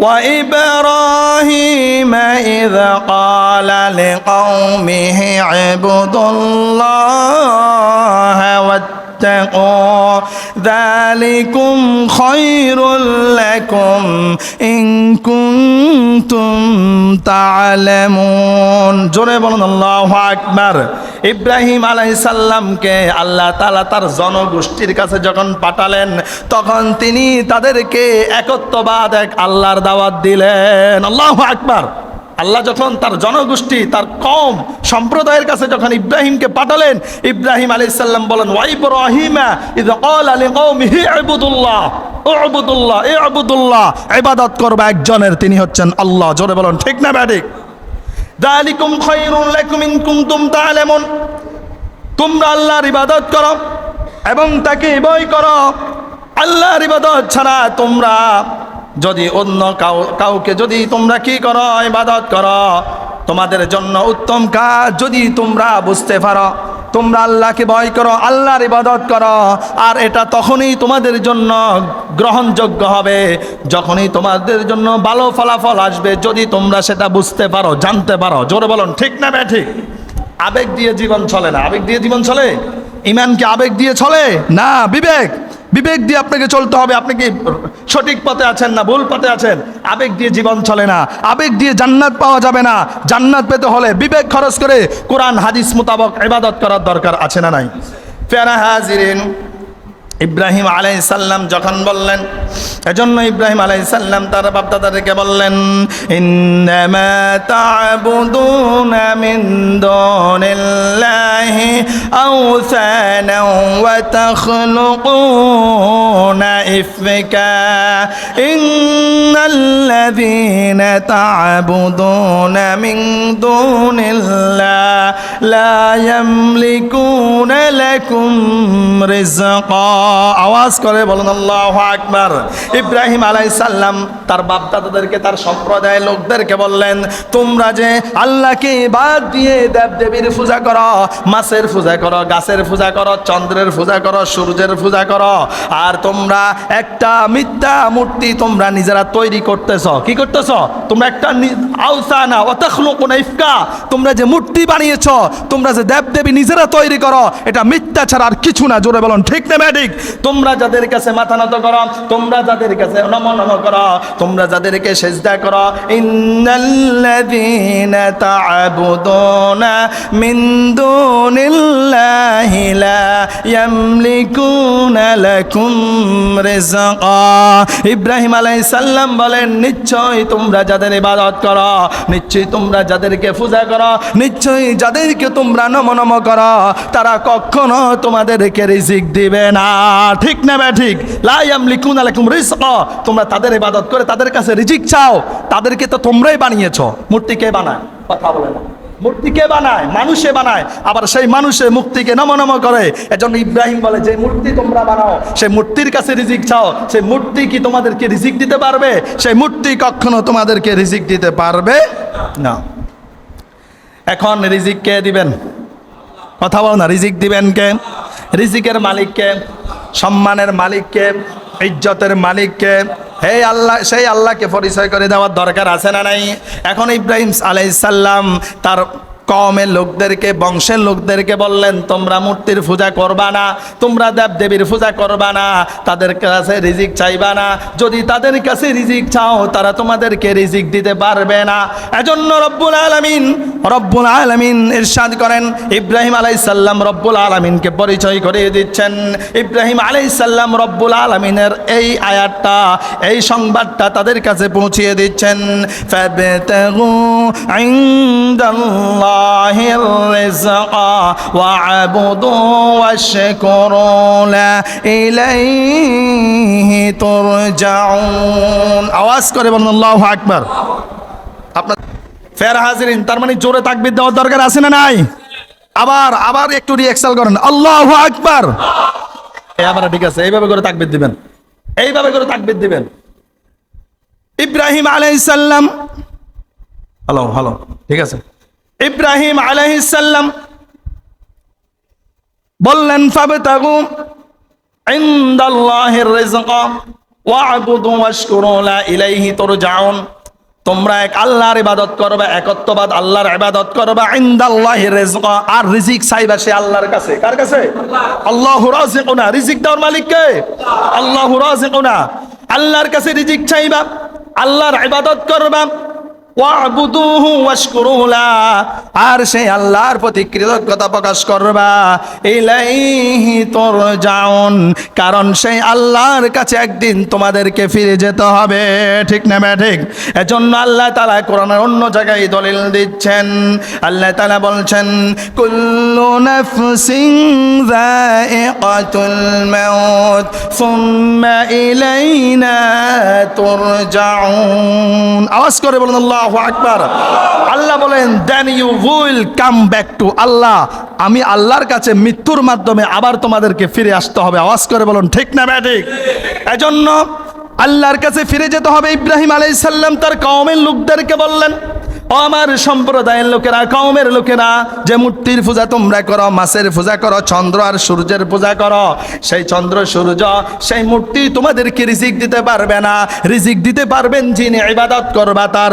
وإبراهيم إذ قال لقومه اعبدوا الله واتقوا ذلكم خير لكم إن كنتم تعلمون জোরে বলুন আল্লাহু আকবার। ইব্রাহিম আলাইহিস সালামকে আল্লাহ তাআলা তার জনগোষ্ঠীর কাছে যখন পাঠালেন তখন তিনি তাদেরকে একত্ববাদ এক আল্লাহর দাওয়াত দিলেন। আল্লাহু আকবার। আল্লাহ যখন তার জনগোষ্ঠী তার কওম সম্প্রদায়ের কাছে যখন ইব্রাহিমকে পাঠালেন, ইব্রাহিম আলাইহিস সালাম বলেন ওয়া ইব্রাহিমা ইয ক্বালা লিকওমিহি ইবুদুল্লাহ উবুদুল্লাহ ইবুদুল্লাহ, ইবাদত করবে একজনের, তিনি হচ্ছেন আল্লাহ। জোরে বলুন ঠিক না ব্যাঠিক? যালিকুম খায়রুল লাকুম ইন কুনতুম তা'লামুন, তোমরা আল্লাহর ইবাদত করো এবং তাকে ভয় করো। আল্লাহর ইবাদত ছাড়া তোমরা যদি অন্য কাউকে যদি তোমরা কি করো, ইবাদত করো, তোমাদের জন্য উত্তম কাজ যদি তোমরা বুঝতে পারো, তোমরা আল্লাহকে ভয় করো, আল্লাহর ইবাদত করো, আর এটা তখনই তোমাদের জন্য গ্রহণযোগ্য হবে, যখনই তোমাদের জন্য ভালো ফলাফল আসবে, যদি তোমরা সেটা বুঝতে পারো, জানতে পারো। জোরে বলুন ঠিক না ব্যাঠিক? আবেগ দিয়ে জীবন চলে না। আবেগ দিয়ে জীবন চলে? ঈমান কি আবেগ দিয়ে চলে? না, বিবেক বিবেক দিয়ে আপনাকে চলতে হবে। আপনি কি সঠিক পথে আছেন না ভুল পথে আছেন? আবেগ দিয়ে জীবন চলে না। আবেগ দিয়ে জান্নাত পাওয়া যাবে না। জান্নাত পেতে হলে বিবেক খরচ করে কোরআন হাদিস মোতাবেক ইবাদত করার দরকার আছে না নাই? প্যারা হাজিরিন, ইব্রাহিম আলাইহিস সালাম যখন বললেন, এজন্য ইব্রাহিম আলাইহিস সালাম তার বাপ-দাদাদেরকে বললেন ইন্নামা তা'বুদুনা মিন দুনিল্লাহি আওসানা ওয়া তাখলুকুনা ইফকা ইন্নাল্লাযীনা তা'বুদুনা মিন দুনিল্লাহি লা ইয়ামলিকুনা লাকুম রিজকা। আওয়াজ করে বলুন আল্লাহু আকবার। ইব্রাহিম আলাইহিস সালাম তার বাপ দাদাদেরকে, তার সম্প্রদায়ের লোকদেরকে বললেন, তোমরা যে আল্লাহকে বাদ দিয়ে দেব দেবীর পূজা করো, মাছের পূজা করো, গাছের পূজা করো, চন্দ্রের পূজা করো, সূর্যের পূজা করো, আর তোমরা একটা মিথ্যা মূর্তি তোমরা নিজেরা তৈরি করতেছ। কি করতেছ? তোমরা একটা আওসানা ওয়া তাখলুকুনা ইফকা, তোমরা যে মূর্তি বানিয়েছ, তোমরা যে দেব দেবী নিজেরা তৈরি করো, এটা মিথ্যা ছাড়া আর কিছু না। জোরে বলুন ঠিক না ব্যাঠিক? তোমরা যাদের কাছে মাথা নত করো, তোমরা যাদের কাছে নমন করো, তোমরা যাদেরকে সেজদা করো, ইন্নাল্লাযীনা তা'বুদুনা মিন দুনিল্লাহি লা ইয়ামলিকুনা লাকুম রিজকা। ইব্রাহিম আলাইহিস সালাম বলেন, নিশ্চয়ই তোমরা যাদের ইবাদত করো, নিশ্চয়ই তোমরা যাদেরকে পূজা করো, নিশ্চয়ই যাদেরকে তোমরা নমন করো, তারা কখনো তোমাদেরকে রিজিক দিবে না। ঠিক না ব্যাঠিক? লা ইয়ামলিকুনা লাকুম রিজকা, তোমরা তাদের ইবাদত করে তাদের কাছে রিজিক চাও, তাদেরকে তো তোমরাই বানিয়েছো। মূর্তি কে বানায়? কথা বলে না। মূর্তি কে বানায়? মানুষে বানায়। আবার সেই মানুষে মূর্তিকে নম করে। এজন্য ইব্রাহিম বলে, যে মূর্তি তোমরা বানাও, সেই মূর্তির কাছে রিজিক চাও, সেই মূর্তি কি তোমাদেরকে রিজিক দিতে পারবে? সেই মূর্তি কখনো তোমাদেরকে রিজিক দিতে পারবে না। এখন রিজিক কে দিবেন? কথা বলো না। রিজিক দিবেন কে? রিজিকের মালিককে, সম্মানের মালিককে, ইজ্জতের মালিককে, হে আল্লাহ, সেই আল্লাহকে পরিচয় করে দেওয়ার দরকার আছে না নাই? এখন ইব্রাহিম আলাইহিস সালাম তার কওমের লোকদেরকে, বংশের লোকদেরকে বললেন, তোমরা মূর্তির পূজা করবা না, তোমরা দেব দেবীর পূজা করবা না, তাদের কাছে রিজিক চাইবা না। যদি তাদের কাছে রিজিক চাও, তারা তোমাদেরকে রিজিক দিতে পারবে না। এজন্য রব্বুল আলামিন ইরশাদ করেন, ইব্রাহিম আলাইহিস সালাম রব্বুল আলামিনকে পরিচয় করিয়ে দিচ্ছেন। ইব্রাহিম আলাইহিস সালাম রব্বুল আলামিনের এই আয়াতটা, এই সংবাদটা তাদের কাছে পৌঁছিয়ে দিচ্ছেন। ফাবতাগু ইনদাল্লাহ আওয়াজ করে বলুন আল্লাহু আকবার। আপনার ফের হাজিরিন, তার মানে জোরে তাকবীর দেওয়ার দরকার আছে না নাই? আবার একটু রিঅ্যাকশন করেন, আল্লাহু আকবার। আবার ঠিক আছে, এইভাবে করে তাকবীর দিবেন, এইভাবে করে তাকবীর দিবেন। ইব্রাহিম আলাইহিস সালাম, হ্যালো, ঠিক আছে। ইব্রাহিম আলাইহিস সালাম বললেন, ফাবতাগু ইনদাল্লাহির রিজকা ওয়া'বুদু ওয়াশকুরু লা ইলাইহি তুরজাউন। তোমরা এক আল্লাহর ইবাদত করবে, একত্ববাদ আল্লাহর ইবাদত করবে। ইনদাল্লাহি রিজক, আর রিজিক চাইবা সে আল্লাহর কাছে। কার কাছে? আল্লাহু রাযিকুনা, রিজিক দেওয়ার মালিক কে? আল্লাহু রাযিকুনা। আল্লাহর কাছে রিজিক চাইবা, আল্লাহর ইবাদত করবা। ওয়া'বুদুহু ওয়াশকুরু লা, আর সেই আল্লাহর প্রতি কৃতজ্ঞতা প্রকাশ করবা। ইলাইহি তুরজাউন, কারণ সেই আল্লাহর কাছে একদিন তোমাদেরকে ফিরে যেতে হবে। ঠিক না বে ঠিক? এজন্য আল্লাহ তাআলা কোরআনের অন্য জায়গায় দলিল দিচ্ছেন। আল্লাহ তাআলা বলছেন, কুল্লু নাফসিন যায়িকাতুল মাউত সুম্মা ইলাইনা তুরজাউন। আওয়াজ করে বলুন আল্লাহু আকবার। আল্লাহ বলেন, then you will come back to Allah. আমি আল্লাহর কাছে মৃত্যুর মাধ্যমে আবার তোমাদেরকে ফিরে আসতে হবে। আওয়াজ করে বলুন ঠিক না বে ঠিক? এজন্য আল্লাহর কাছে ফিরে যেতে হবে। ইব্রাহিম আলাইহিস সালাম তার কওমের লোকদেরকে বললেন, ও আমার সম্প্রদায়ের লোকেরা, কওমের লোকেরা, যে মূর্তির পূজা তোমরা করো, মাছের পূজা করো, চন্দ্র আর সূর্যের পূজা করো, সেই চন্দ্র সূর্য সেই মূর্তি তোমাদেরকে রিজিক দিতে পারবে না। রিজিক দিতে পারবেন যিনি ইবাদত করবা তার।